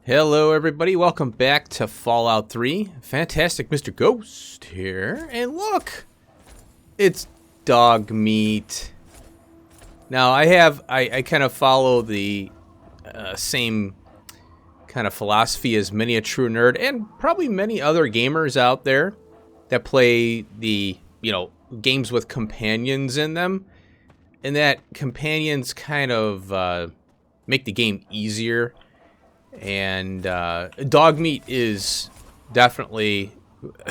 Hello everybody, welcome back to Fallout 3. Fantastic Mr. Ghost here, and look! It's dog meat. Now I kind of follow the same kind of philosophy as many a true nerd, and probably many other gamers out there that play the, games with companions in them. And that companions kind of make the game easier. And dog meat is definitely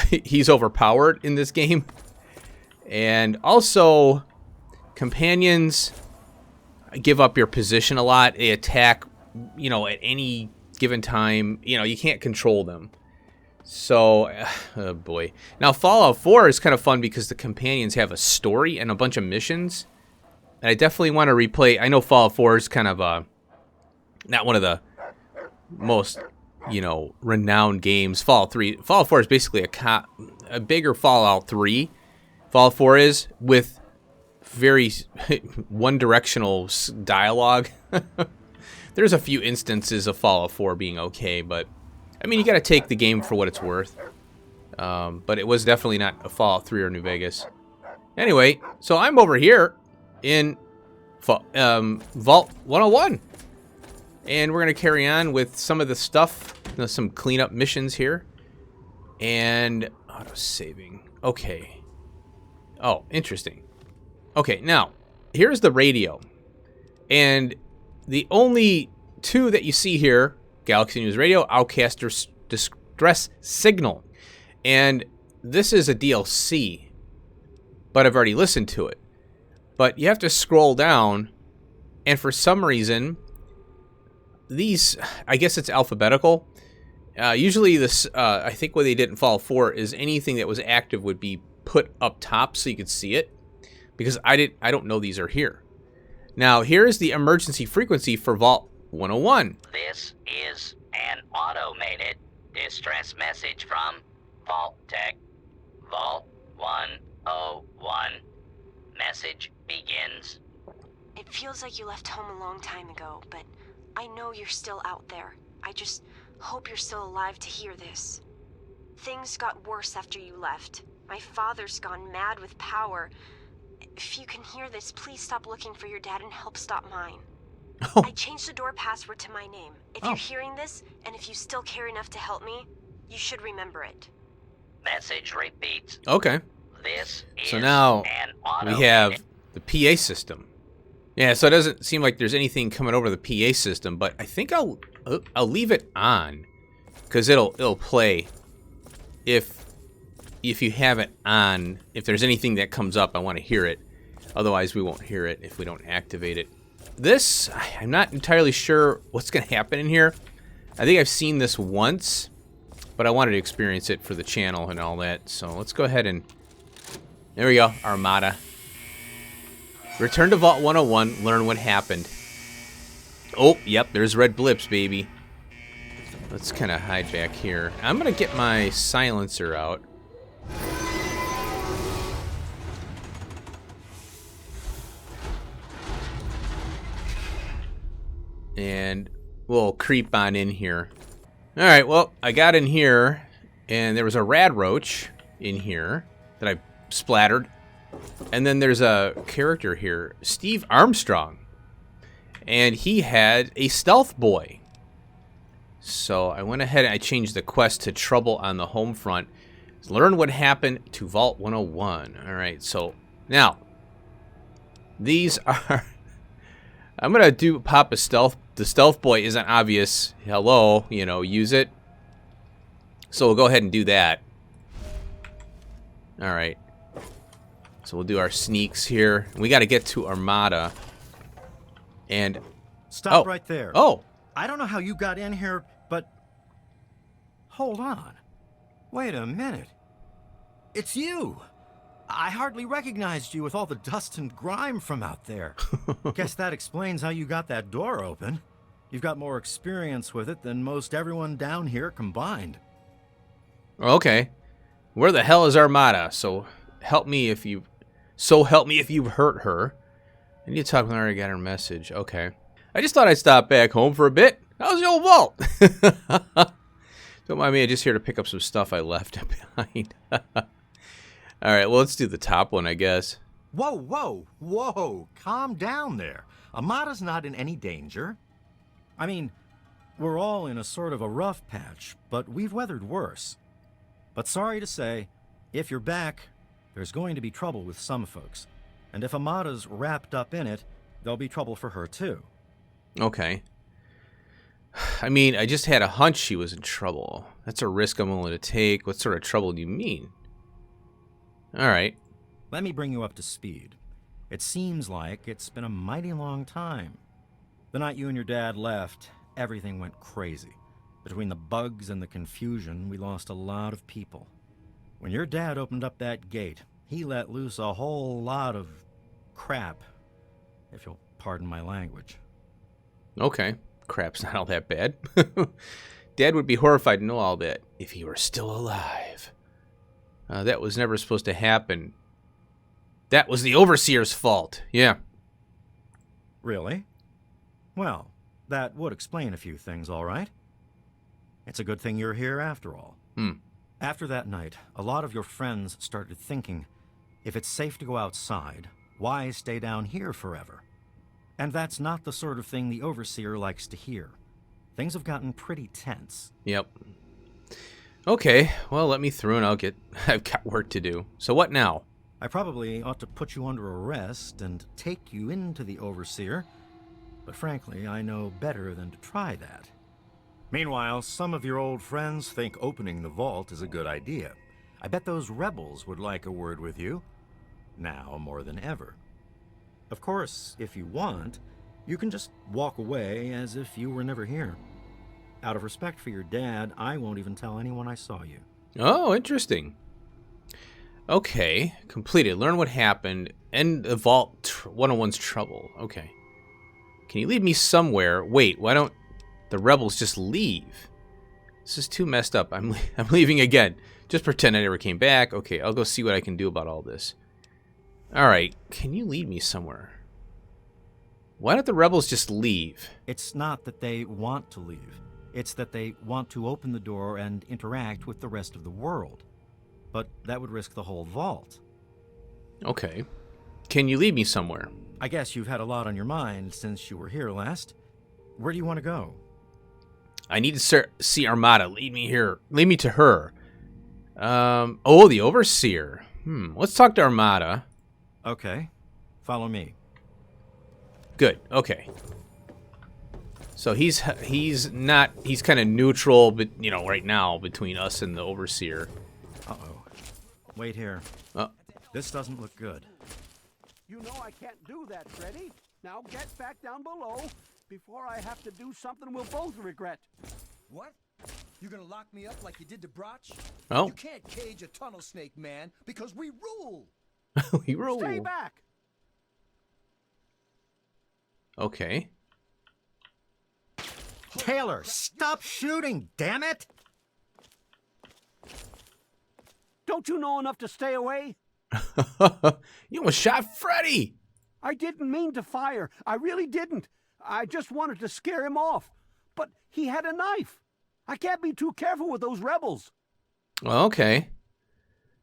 he's overpowered in this game. And also companions give up your position a lot. They attack, at any given time. You can't control them. So, oh boy. Now Fallout 4 is kind of fun because the companions have a story and a bunch of missions. And I definitely want to replay. I know Fallout 4 is kind of not one of the most, renowned games. Fallout 4 is basically a bigger Fallout 3. Fallout 4 is with very one-directional dialogue. There's a few instances of Fallout 4 being okay, but I mean, you got to take the game for what it's worth. But it was definitely not a Fallout 3 or New Vegas. Anyway, so I'm over here in Vault 101. And we're going to carry on with some of the stuff, some cleanup missions here. And auto-saving. Okay. Oh, interesting. Okay, now, here's the radio. And the only two that you see here, Galaxy News Radio, Outcaster Distress Signal. And this is a DLC, but I've already listened to it. But you have to scroll down, and for some reason, these, I guess it's alphabetical. Usually this, I think what they did in Fallout 4 is anything that was active would be put up top so you could see it. Because I don't know these are here. Now, here is the emergency frequency for Vault 101. This is an automated distress message from Vault Tech. Vault 101. Message begins. It feels like you left home a long time ago, but I know you're still out there. I just hope you're still alive to hear this. Things got worse after you left. My father's gone mad with power. If you can hear this, please stop looking for your dad and help stop mine. Oh. I changed the door password to my name. If you're hearing this, and if you still care enough to help me, you should remember it. Message repeats. Okay. This is So now an we automated. have the PA system. Yeah, so it doesn't seem like there's anything coming over the PA system, but I think I'll leave it on because it'll play if you have it on. If there's anything that comes up, I want to hear it. Otherwise, we won't hear it if we don't activate it. This, I'm not entirely sure what's going to happen in here. I think I've seen this once, but I wanted to experience it for the channel and all that. So let's go ahead and there we go, Amata. Return to Vault 101, learn what happened. Oh, yep, there's red blips, baby. Let's kind of hide back here. I'm going to get my silencer out. And we'll creep on in here. Alright, well, I got in here, and there was a rad roach in here that I splattered. And then there's a character here, Steve Armstrong. And he had a stealth boy. So I went ahead and I changed the quest to Trouble on the Home Front. Learn what happened to Vault 101. Alright, so now these are I'm gonna pop a stealth. The stealth boy isn't obvious. Hello, use it. So we'll go ahead and do that. Alright. So we'll do our sneaks here. We got to get to Amata. And stop right there. Oh, I don't know how you got in here, but hold on. Wait a minute. It's you. I hardly recognized you with all the dust and grime from out there. Guess that explains how you got that door open. You've got more experience with it than most everyone down here combined. Okay. Where the hell is Amata? So help me if you've hurt her. I need to talk with her. I got her message. Okay. I just thought I'd stop back home for a bit. How's the old vault? Don't mind me, I'm just here to pick up some stuff I left behind. Alright, well, let's do the top one, I guess. Whoa, whoa, whoa. Calm down there. Amata's not in any danger. I mean, we're all in a sort of a rough patch, but we've weathered worse. But sorry to say, if you're back, there's going to be trouble with some folks. And if Amata's wrapped up in it, there'll be trouble for her too. Okay. I mean, I just had a hunch she was in trouble. That's a risk I'm willing to take. What sort of trouble do you mean? Alright. Let me bring you up to speed. It seems like it's been a mighty long time. The night you and your dad left, everything went crazy. Between the bugs and the confusion, we lost a lot of people. When your dad opened up that gate, he let loose a whole lot of crap, if you'll pardon my language. Okay. Crap's not all that bad. Dad would be horrified to know all that if he were still alive. That was never supposed to happen. That was the Overseer's fault. Yeah. Really? Well, that would explain a few things, all right. It's a good thing you're here after all. After that night, a lot of your friends started thinking, if it's safe to go outside, why stay down here forever? And that's not the sort of thing the Overseer likes to hear. Things have gotten pretty tense. Yep. Okay, well, let me through and I've got work to do. So what now? I probably ought to put you under arrest and take you into the Overseer, but frankly, I know better than to try that. Meanwhile, some of your old friends think opening the vault is a good idea. I bet those rebels would like a word with you, now more than ever. Of course, if you want, you can just walk away as if you were never here. Out of respect for your dad, I won't even tell anyone I saw you. Oh, interesting. Okay, completed. Learn what happened. End the vault 101's trouble. Okay. Can you lead me somewhere? Wait, why don't the rebels just leave? This is too messed up. I'm leaving again. Just pretend I never came back. Okay, I'll go see what I can do about all this. Alright, can you lead me somewhere? Why don't the rebels just leave? It's not that they want to leave. It's that they want to open the door and interact with the rest of the world. But that would risk the whole vault. Okay. Can you lead me somewhere? I guess you've had a lot on your mind since you were here last. Where do you want to go? I need to see Armada. Lead me here. Lead me to her. Oh, the Overseer. Let's talk to Armada. Okay. Follow me. Good. Okay. So he's kind of neutral, but right now between us and the Overseer. Uh-oh. Wait here. This doesn't look good. You know I can't do that, Freddy. Now get back down below before I have to do something we'll both regret. What? You gonna lock me up like you did to Butch? Oh. You can't cage a tunnel snake, man, because we rule. We rule. Stay back. Okay. Taylor, stop shooting, damn it! Don't you know enough to stay away? You almost shot Freddy. I didn't mean to fire. I really didn't. I just wanted to scare him off. But he had a knife. I can't be too careful with those rebels. Well, okay.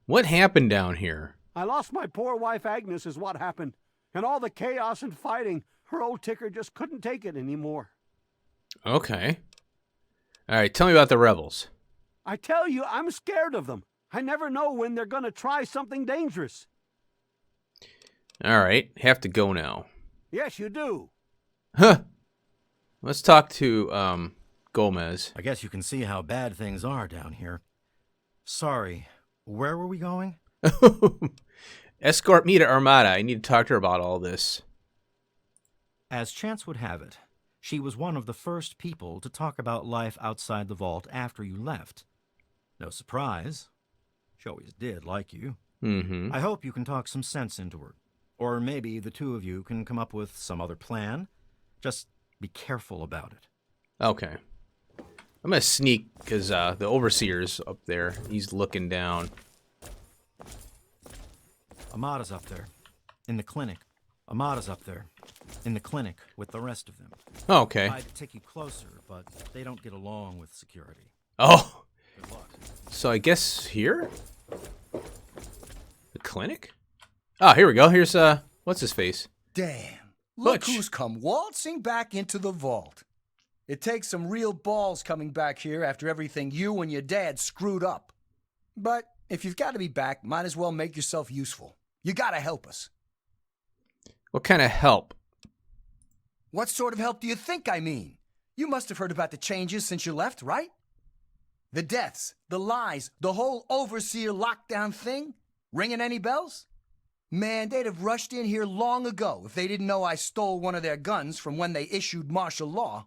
What happened down here? I lost my poor wife Agnes is what happened. And all the chaos and fighting, her old ticker just couldn't take it anymore. Okay. All right, tell me about the rebels. I tell you, I'm scared of them. I never know when they're going to try something dangerous. All right, have to go now. Yes, you do. Huh. Let's talk to Gomez. I guess you can see how bad things are down here. Sorry, where were we going? Escort me to Armada. I need to talk to her about all this. As chance would have it, she was one of the first people to talk about life outside the vault after you left. No surprise. She always did like you. Mm-hmm. I hope you can talk some sense into her. Or maybe the two of you can come up with some other plan. Just be careful about it. Okay. I'm going to sneak because the Overseer's up there. He's looking down. Amata's up there. In the clinic. Amata's up there. in the clinic with the rest of them. Oh, okay. I'd take you closer, but they don't get along with security. Oh, Good luck. so I guess here? The clinic? Oh, here we go. Here's, what's his face? Damn. Look Butch. who's come waltzing back into the vault. It takes some real balls coming back here after everything you and your dad screwed up. But if you've got to be back, might as well make yourself useful. You gotta help us. What kind of help? What sort of help do you think I mean? You must have heard about the changes since you left, right? The deaths, the lies, the whole overseer lockdown thing? Ringing any bells? Man, they'd have rushed in here long ago if they didn't know I stole one of their guns from when they issued martial law.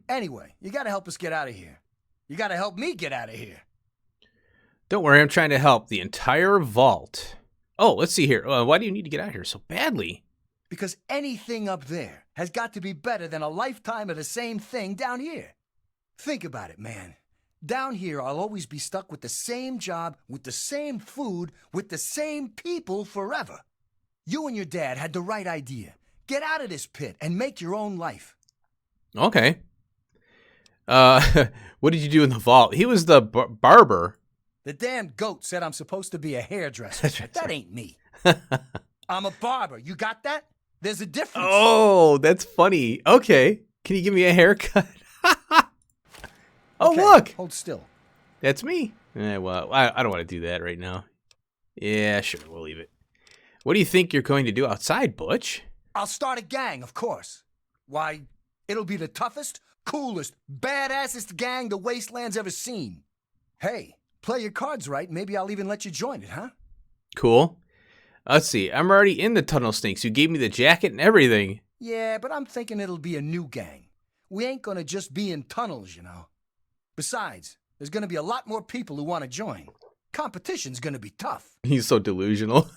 Anyway, you gotta help us get out of here. You gotta help me get out of here. Don't worry, I'm trying to help the entire vault. Oh, let's see here. Why do you need to get out of here so badly? Because anything up there has got to be better than a lifetime of the same thing down here. Think about it, man. Down here, I'll always be stuck with the same job, with the same food, with the same people forever. You and your dad had the right idea. Get out of this pit and make your own life. Okay. What did you do in the vault? He was the barber. The damn goat said I'm supposed to be a hairdresser. That's right. That ain't me. I'm a barber. You got that? There's a difference. Oh, that's funny. Okay. Can you give me a haircut? Oh, Okay, look. Hold still. That's me. Well, I don't want to do that right now. Yeah, sure. We'll leave it. What do you think you're going to do outside, Butch? I'll start a gang, of course. Why, it'll be the toughest, coolest, badassest gang the Wasteland's ever seen. Hey, play your cards right. Maybe I'll even let you join it, huh? Cool. Let's see. I'm already in the Tunnel Snakes. You gave me the jacket and everything. Yeah, but I'm thinking it'll be a new gang. We ain't gonna just be in tunnels, you know. Besides, there's gonna be a lot more people who want to join. Competition's gonna be tough. He's so delusional.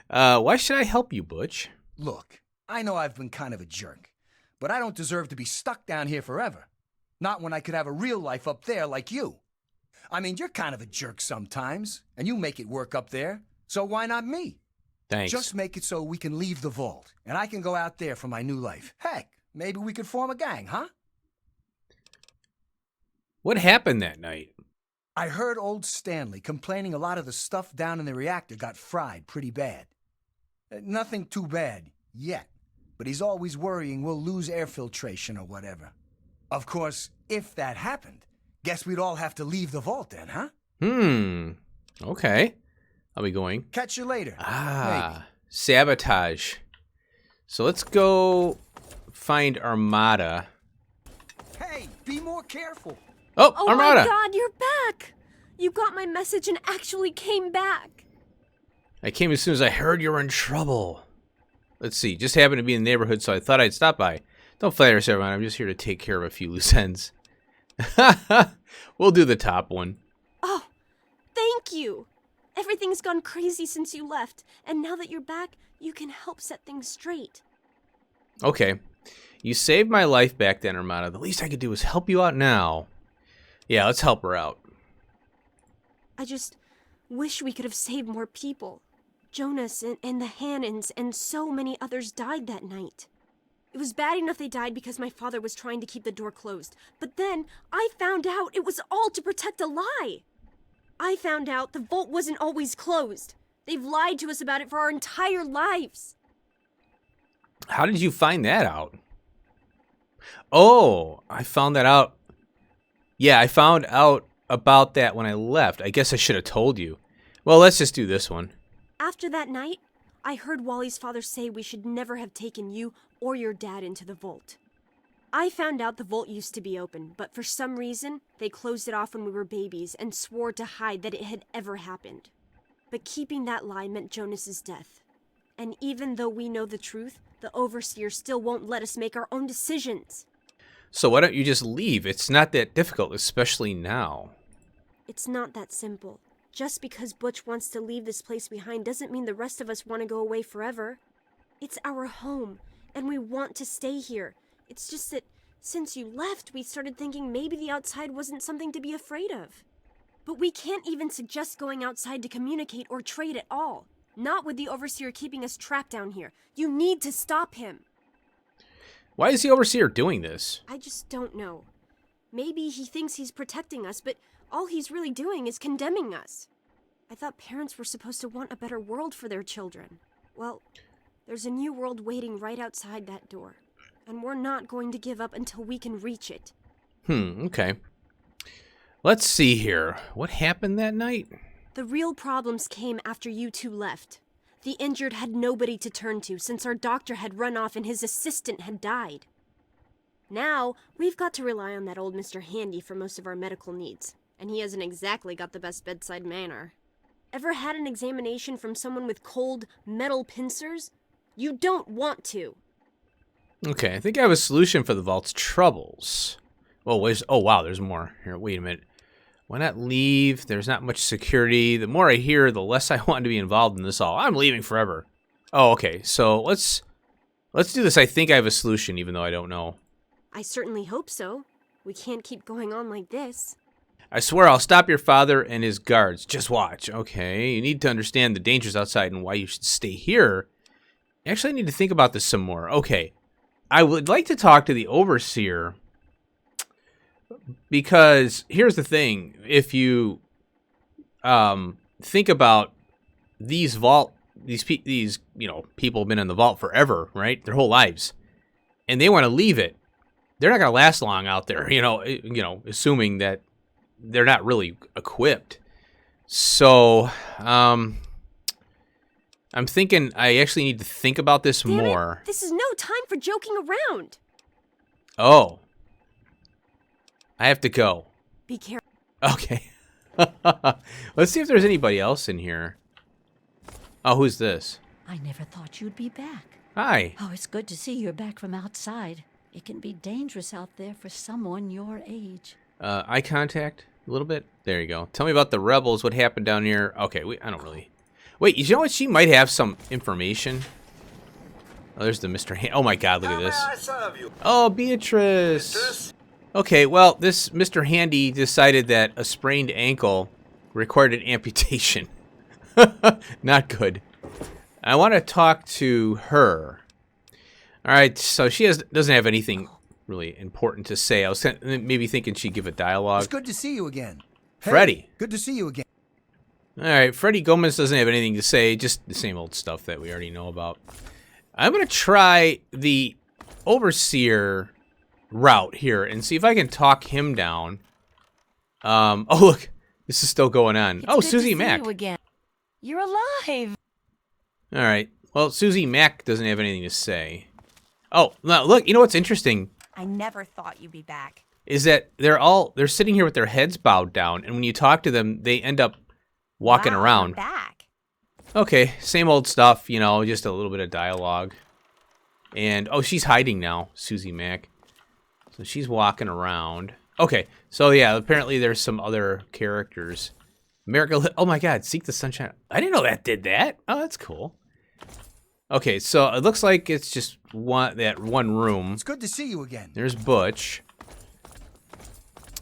Why should I help you, Butch? Look, I know I've been kind of a jerk, but I don't deserve to be stuck down here forever. Not when I could have a real life up there like you. I mean, you're kind of a jerk sometimes, and you make it work up there, so why not me? Thanks. Just make it so we can leave the vault, and I can go out there for my new life. Heck, maybe we could form a gang, huh? What happened that night? I heard old Stanley complaining a lot of the stuff down in the reactor got fried pretty bad. Nothing too bad, yet, but he's always worrying we'll lose air filtration or whatever. Of course, if that happened, guess we'd all have to leave the vault then, huh? Okay. I'll be going. Catch you later. Ah, sabotage. So let's go find Armata. Maybe. Hey, be more careful. Oh, Oh Armata! my god, you're back! You got my message and actually came back. I came as soon as I heard you were in trouble. Let's see, just happened to be in the neighborhood, so I thought I'd stop by. Don't flatter yourself, everyone. I'm just here to take care of a few loose ends. We'll do the top one. Oh, thank you. Everything's gone crazy since you left, and now that you're back, you can help set things straight. Okay. You saved my life back then, Amata. The least I could do is help you out now. Yeah, let's help her out. I just wish we could have saved more people. Jonas and the Hannons and so many others died that night. It was bad enough they died because my father was trying to keep the door closed. But then I found out it was all to protect a lie. I found out the vault wasn't always closed. They've lied to us about it for our entire lives. How did you find that out? Oh, I found that out. Yeah, I found out about that when I left. I guess I should have told you. Well, let's just do this one. After that night, I heard Wally's father say we should never have taken you or your dad into the vault. I found out the vault used to be open, but for some reason, they closed it off when we were babies and swore to hide that it had ever happened. But keeping that lie meant Jonas's death. And even though we know the truth, the Overseer still won't let us make our own decisions. So why don't you just leave? It's not that difficult, especially now. It's not that simple. Just because Butch wants to leave this place behind doesn't mean the rest of us want to go away forever. It's our home, and we want to stay here. It's just that since you left, we started thinking maybe the outside wasn't something to be afraid of. But we can't even suggest going outside to communicate or trade at all. Not with the Overseer keeping us trapped down here. You need to stop him. Why is the Overseer doing this? I just don't know. Maybe he thinks he's protecting us, but all he's really doing is condemning us. I thought parents were supposed to want a better world for their children. Well, there's a new world waiting right outside that door. And we're not going to give up until we can reach it. Okay. Let's see here. What happened that night? The real problems came after you two left. The injured had nobody to turn to since our doctor had run off and his assistant had died. Now, we've got to rely on that old Mr. Handy for most of our medical needs. And he hasn't exactly got the best bedside manner. Ever had an examination from someone with cold, metal pincers? You don't want to. Okay, I think I have a solution for the vault's troubles. Oh, wow, there's more. Here, wait a minute. Why not leave? There's not much security. The more I hear, the less I want to be involved in this all. I'm leaving forever. Oh, okay, so let's do this. I think I have a solution, even though I don't know. I certainly hope so. We can't keep going on like this. I swear I'll stop your father and his guards. Just watch. Okay, you need to understand the dangers outside and why you should stay here. Actually, I need to think about this some more. Okay, I would like to talk to the Overseer, because here's the thing. If you think about these people have been in the vault forever, right? Their whole lives. And they want to leave it. They're not going to last long out there, assuming that they're not really equipped. So, I'm thinking I actually need to think about this more. This is no time for joking around. Oh. I have to go. Be careful. Okay. Let's see if there's anybody else in here. Oh, who's this? I never thought you'd be back. Hi. Oh, it's good to see you're back from outside. It can be dangerous out there for someone your age. Eye contact? A little bit? There you go. Tell me about the rebels, what happened down here. Okay, I don't really... Wait, you know what? She might have some information. Oh, there's the Mr. Oh my god, look at this. Oh, Beatrice. Okay, well, this Mr. Handy decided that a sprained ankle required an amputation. Not good. I want to talk to her. All right, so she doesn't have anything really important to say. I was maybe thinking she'd give a dialogue. It's good to see you again. Hey, Freddy. Good to see you again. All right, Freddy Gomez doesn't have anything to say, just the same old stuff that we already know about. I'm going to try the Overseer route here and see if I can talk him down. Oh, look, this is still going on. Oh, Susie Mack. You again. You're alive. All right, well, Susie Mack doesn't have anything to say. Oh, now look, you know what's interesting? I never thought you'd be back. Is that they're sitting here with their heads bowed down, and when you talk to them, they end up walking Wow, around. you're back. Okay, same old stuff, just a little bit of dialogue. And, oh, she's hiding now, Susie Mack. So she's walking around. Okay, so yeah, apparently there's some other characters. Oh my god, Seek the Sunshine. I didn't know that did that. Oh, that's cool. Okay, so it looks like it's just that one room. It's good to see you again. There's Butch.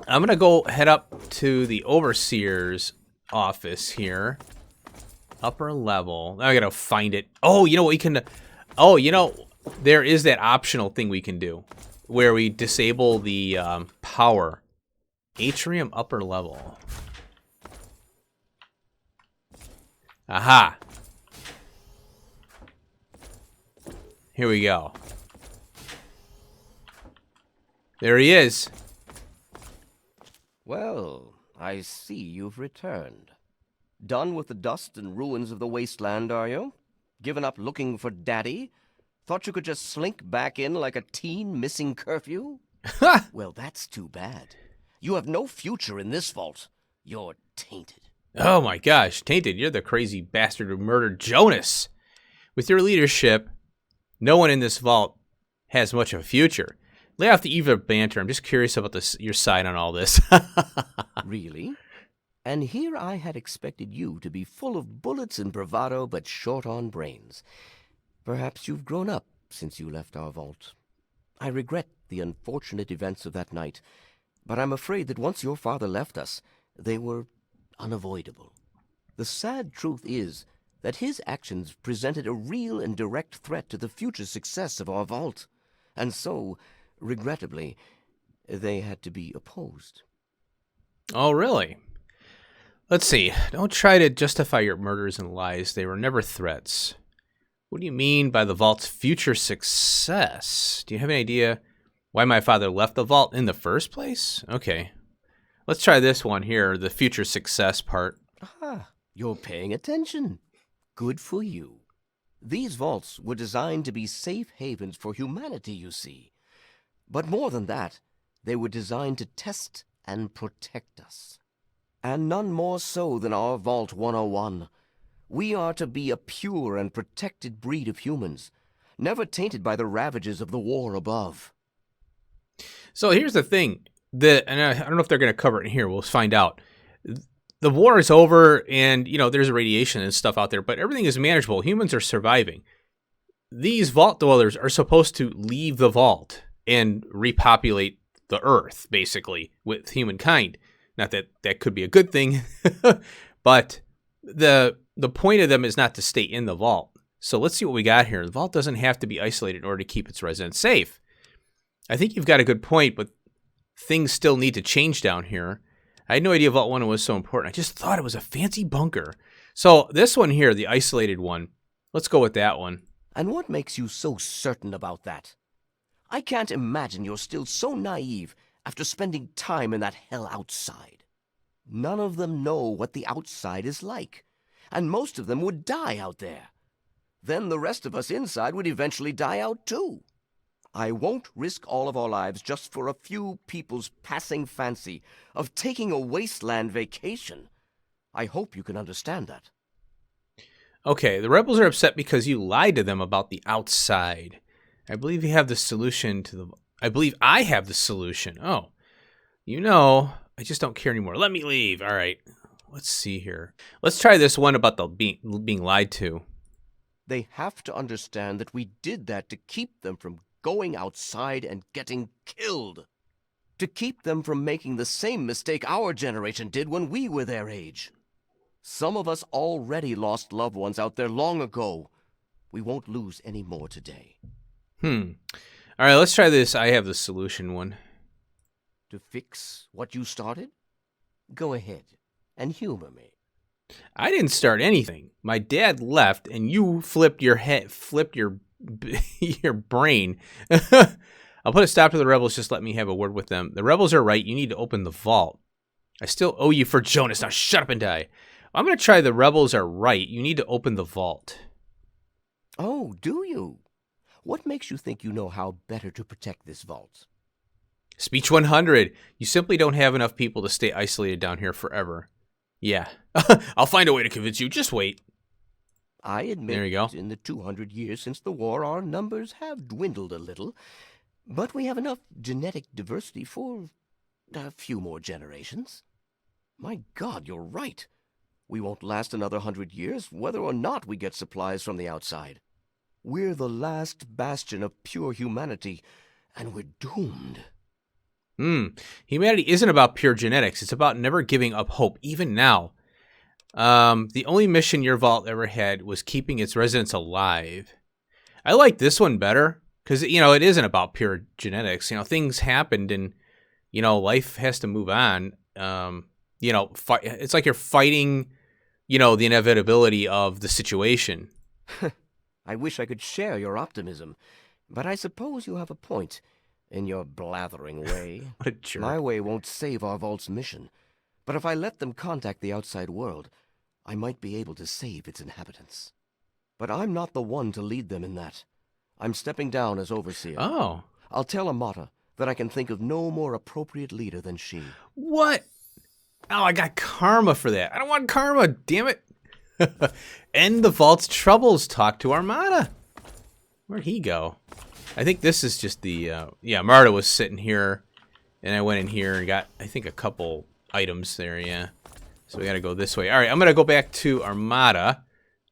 I'm gonna go head up to the Overseer's office here. Upper level. Now I gotta find it. Oh, you know what we can... Oh, there is that optional thing we can do where we disable the power. Atrium upper level. Aha. Here we go. There he is. Well, I see you've returned. Done with the dust and ruins of the wasteland, are you? Given up looking for Daddy? Thought you could just slink back in like a teen missing curfew? Well, that's too bad. You have no future in this vault. You're tainted. Oh my gosh, Tainted, you're the crazy bastard who murdered Jonas. With your leadership, no one in this vault has much of a future. Lay off the evil banter. I'm just curious about your side on all this. Really? And here I had expected you to be full of bullets and bravado, but short on brains. Perhaps you've grown up since you left our vault. I regret the unfortunate events of that night, but I'm afraid that once your father left us, they were unavoidable. The sad truth is that his actions presented a real and direct threat to the future success of our vault, and so, regrettably, they had to be opposed. Oh, really? Let's see. Don't try to justify your murders and lies. They were never threats. What do you mean by the vault's future success? Do you have any idea why my father left the vault in the first place? Okay. Let's try this one here, the future success part. Ah, you're paying attention. Good for you. These vaults were designed to be safe havens for humanity, you see. But more than that, they were designed to test and protect us. And none more so than our Vault 101. We are to be a pure and protected breed of humans, never tainted by the ravages of the war above. So here's the thing. And I don't know if they're going to cover it in here. We'll find out. The war is over, and, there's radiation and stuff out there, but everything is manageable. Humans are surviving. These vault dwellers are supposed to leave the vault and repopulate the Earth, basically, with humankind. Not that that could be a good thing, but the point of them is not to stay in the vault. So let's see what we got here. The vault doesn't have to be isolated in order to keep its residents safe. I think you've got a good point, but things still need to change down here. I had no idea Vault 1 was so important. I just thought it was a fancy bunker. So this one here, the isolated one, let's go with that one. And what makes you so certain about that? I can't imagine you're still so naive after spending time in that hell outside. None of them know what the outside is like, and most of them would die out there. Then the rest of us inside would eventually die out too. I won't risk all of our lives just for a few people's passing fancy of taking a wasteland vacation. I hope you can understand that. Okay, the rebels are upset because you lied to them about the outside. I believe you have the solution to the... I believe I have the solution. Oh, I just don't care anymore. Let me leave. All right, let's see here. Let's try this one about the being lied to. They have to understand that we did that to keep them from going outside and getting killed. To keep them from making the same mistake our generation did when we were their age. Some of us already lost loved ones out there long ago. We won't lose any more today. All right, let's try this. I have the solution one. To fix what you started? Go ahead and humor me. I didn't start anything. My dad left, and you flipped your your brain. I'll put a stop to the rebels. Just let me have a word with them. The rebels are right. You need to open the vault. I still owe you for Jonas. Now shut up and die. I'm going to try the rebels are right. You need to open the vault. Oh, do you? What makes you think you know how better to protect this vault? Speech 100. You simply don't have enough people to stay isolated down here forever. Yeah. I'll find a way to convince you. Just wait. I admit there you go. In the 200 years since the war, our numbers have dwindled a little. But we have enough genetic diversity for a few more generations. My God, you're right. We won't last another 100 years, whether or not we get supplies from the outside. We're the last bastion of pure humanity, and we're doomed. Humanity isn't about pure genetics. It's about never giving up hope, even now. The only mission your vault ever had was keeping its residents alive. I like this one better, because, it isn't about pure genetics. Things happened, and, life has to move on. It's like you're fighting, the inevitability of the situation. I wish I could share your optimism, but I suppose you have a point in your blathering way. What a jerk. My way won't save our vault's mission, but if I let them contact the outside world, I might be able to save its inhabitants. But I'm not the one to lead them in that. I'm stepping down as overseer. Oh. I'll tell Amata that I can think of no more appropriate leader than she. What? Oh, I got karma for that. I don't want karma, damn it. End the vault's troubles. Talk to Amata. Where'd he go? I think this is just the... Amata was sitting here, and I went in here and got, I think, a couple items there, yeah. So we gotta go this way. All right, I'm gonna go back to Amata,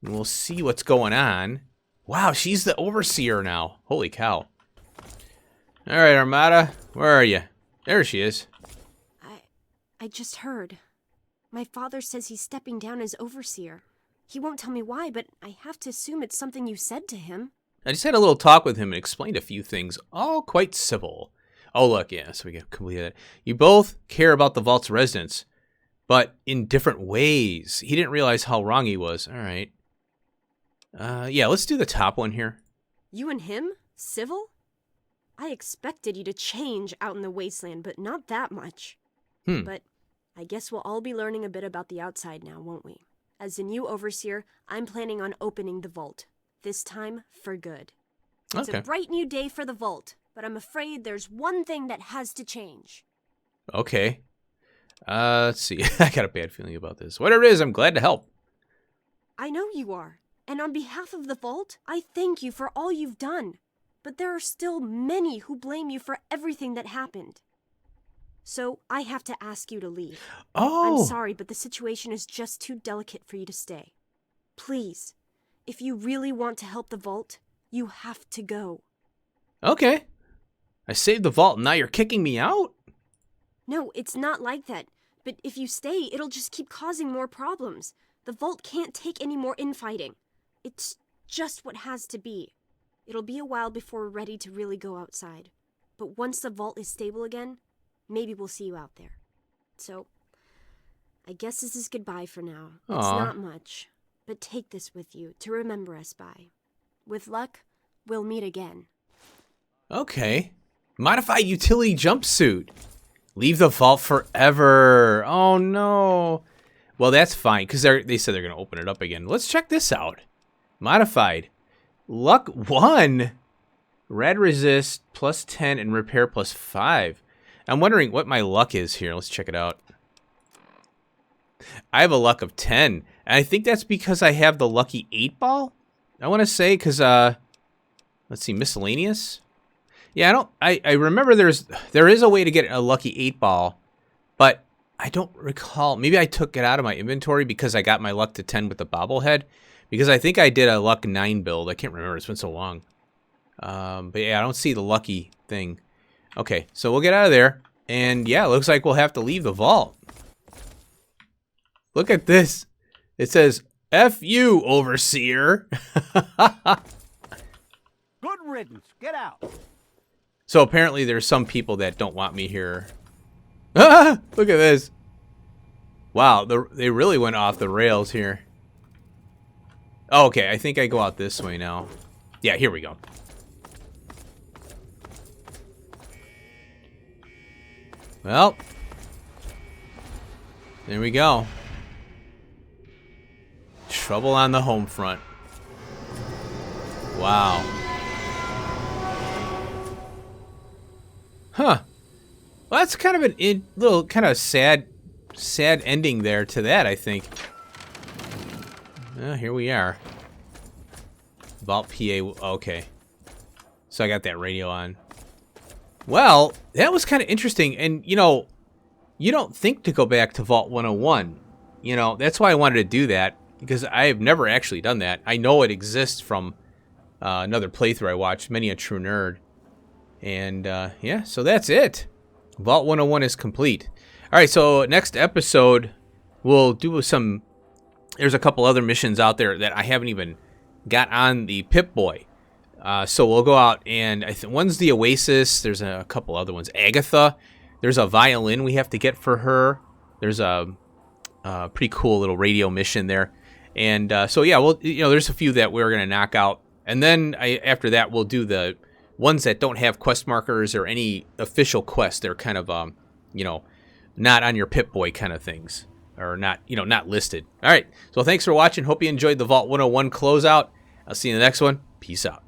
and we'll see what's going on. Wow, she's the overseer now. Holy cow. All right, Amata, where are you? There she is. I just heard. My father says he's stepping down as overseer. He won't tell me why, but I have to assume it's something you said to him. I just had a little talk with him and explained a few things, all quite civil. Oh, look, yeah, so we got completed that. You both care about the vault's residents, but in different ways. He didn't realize how wrong he was. All right. Yeah, let's do the top one here. You and him? Civil? I expected you to change out in the wasteland, but not that much. But I guess we'll all be learning a bit about the outside now, won't we? As the new overseer, I'm planning on opening the vault. This time, for good. It's a bright new day for the vault, but I'm afraid there's one thing that has to change. Okay. Let's see. I got a bad feeling about this. Whatever it is, I'm glad to help. I know you are. And on behalf of the vault, I thank you for all you've done. But there are still many who blame you for everything that happened. So I have to ask you to leave. Oh. I'm sorry, but the situation is just too delicate for you to stay. Please, if you really want to help the vault, you have to go. Okay. I saved the vault and now you're kicking me out? No, it's not like that. But if you stay, it'll just keep causing more problems. The vault can't take any more infighting. It's just what has to be. It'll be a while before we're ready to really go outside. But once the vault is stable again, maybe we'll see you out there. So, I guess this is goodbye for now. Aww. It's not much, but take this with you to remember us by. With luck, we'll meet again. Okay. Modified utility jumpsuit. Leave the vault forever. Oh, no. Well, that's fine, because they said they're going to open it up again. Let's check this out. Modified. Luck 1. Rad resist plus 10 and repair plus 5. I'm wondering what my luck is here. Let's check it out. I have a luck of 10. And I think that's because I have the lucky 8 ball. I want to say because, let's see, miscellaneous. Yeah, I remember there is a way to get a lucky 8 ball, but I don't recall. Maybe I took it out of my inventory because I got my luck to 10 with the bobblehead. Because I think I did a luck 9 build. I can't remember. It's been so long. But yeah, I don't see the lucky thing. Okay, so we'll get out of there. And yeah, it looks like we'll have to leave the vault. Look at this. It says, F you, Overseer. Good riddance. Get out. So apparently there's some people that don't want me here. Ah, look at this. Wow, they really went off the rails here. Oh, okay, I think I go out this way now. Yeah, here we go. Well, there we go. Trouble on the home front. Wow. Huh. Well, that's kind of a little kind of sad ending there to that, I think. Well, here we are. Vault PA. Okay. So I got that radio on. Well, that was kind of interesting. And, you know, you don't think to go back to Vault 101. You know, that's why I wanted to do that. Because I have never actually done that. I know it exists from another playthrough I watched, Many a True Nerd. And, yeah, so that's it. Vault 101 is complete. All right, so next episode, we'll do some... There's a couple other missions out there that I haven't even got on the Pip-Boy. So we'll go out and... one's the Oasis. There's a couple other ones. Agatha. There's a violin we have to get for her. There's a pretty cool little radio mission there. And so, yeah, well, you know, there's a few that we're going to knock out. And then after that, we'll do the ones that don't have quest markers or any official quest. They're kind of, you know, not on your Pip-Boy kind of things. Or not, you know, not listed. All right. So thanks for watching. Hope you enjoyed the Vault 101 closeout. I'll see you in the next one. Peace out.